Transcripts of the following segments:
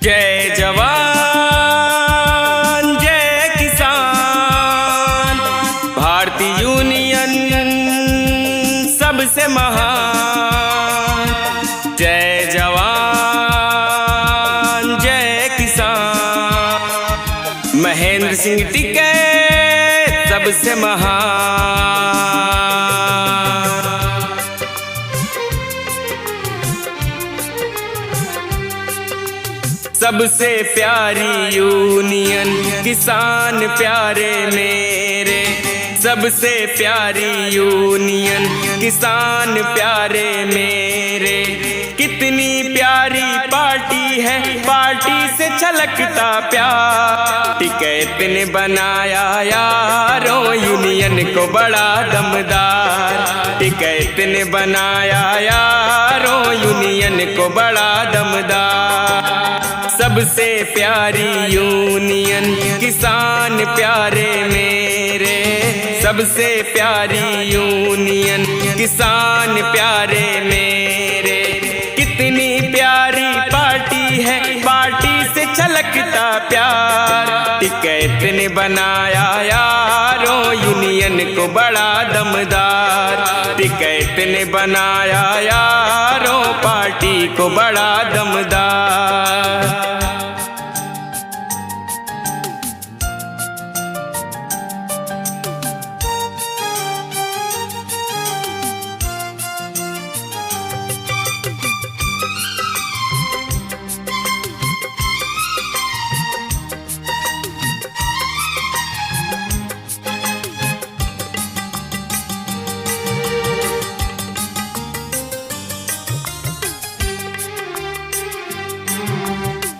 जय जवान जय किसान, भारतीय यूनियन सबसे महान। जय जवान जय किसान, महेंद्र सिंह टिकैत सबसे महान। सबसे प्यारी यूनियन किसान प्यारे मेरे, सबसे प्यारी यूनियन किसान प्यारे मेरे। कितनी प्यारी पार्टी है, पार्टी से छलकता प्यार। टिकैत ने बनाया यारों यूनियन को बड़ा दमदार। टिकैत ने बनाया यारों यूनियन को बड़ा दमदार। सबसे प्यारी यूनियन किसान प्यारे मेरे, सबसे प्यारी यूनियन किसान प्यारे मेरे। कितनी प्यारी पार्टी है, पार्टी से छलकता प्यार। टिकैत ने बनाया यारों यूनियन को बड़ा दमदार। टिकैत ने बनाया यारों पार्टी को बड़ा दमदार।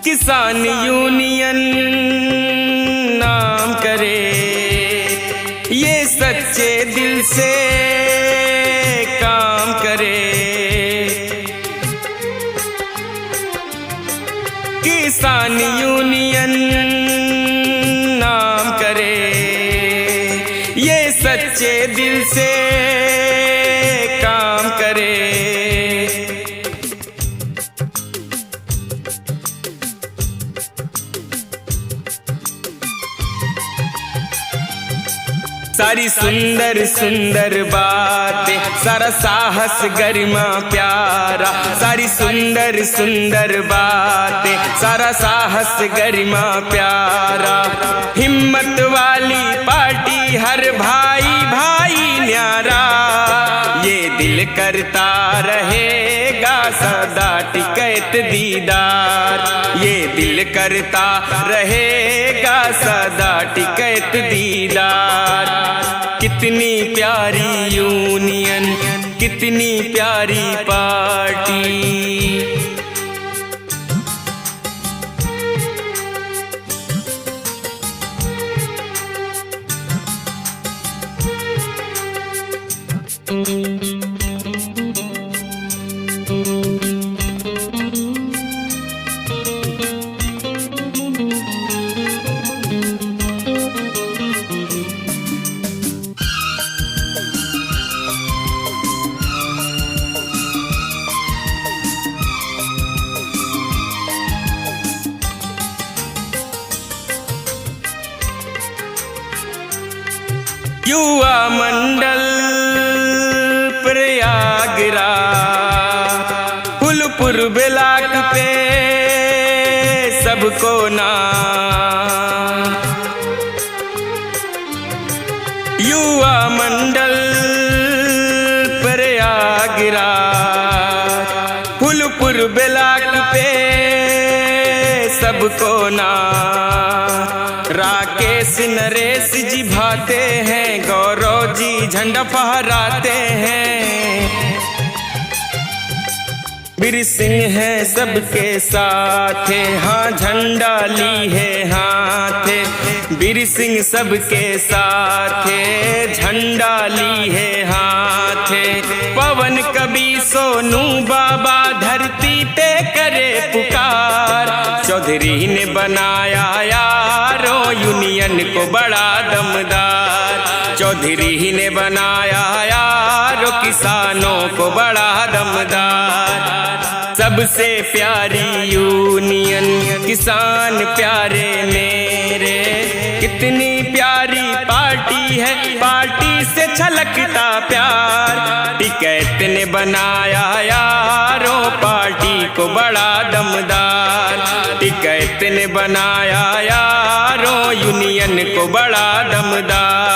किसान यूनियन नाम करे, ये सच्चे दिल से काम करे। किसान यूनियन नाम करे, ये सच्चे दिल से काम करे। सारी सुंदर सुंदर बातें, सारा साहस गरिमा प्यारा। सारी सुंदर सुंदर बातें, सारा साहस गरिमा प्यारा। हिम्मत वाली पार्टी, हर भाई भाई न्यारा। ये दिल करता रहेगा सदा टिकैत दीदार। ये दिल करता रहेगा सदा टिकैत दीदार। कितनी प्यारी यूनियन, कितनी प्यारी पार्टी। युवा मंडल प्रयागराज, फूलपुर ब्लॉक पे सबको नाम। युवा मंडल प्रयागराज, फूलपुर ब्लॉक पे सबको नाम। राकेश नरेश जी भाते हैं, गौरव जी झंडा फहराते हैं। वीर सिंह है सबके साथ, हाँ झंडा ली है हाथे। वीर सिंह सबके साथ, झंडा ली है हाथे। पवन कवि सोनू बाबा धरती पे करे पुकार। चौधरी ने बनाया यारों यूनियन को बड़ा दमदार। चौधरी ने बनाया यारों किसानों को बड़ा दमदार। सब सबसे प्यारी यूनियन किसान प्यारे मेरे। कितनी प्यारी पार्टी है, पार्टी से छलकता प्यार। टिकैत ने बनाया यारों पार्टी को बड़ा दमदार। टिकैत ने बनाया यारों यूनियन को बड़ा दमदार।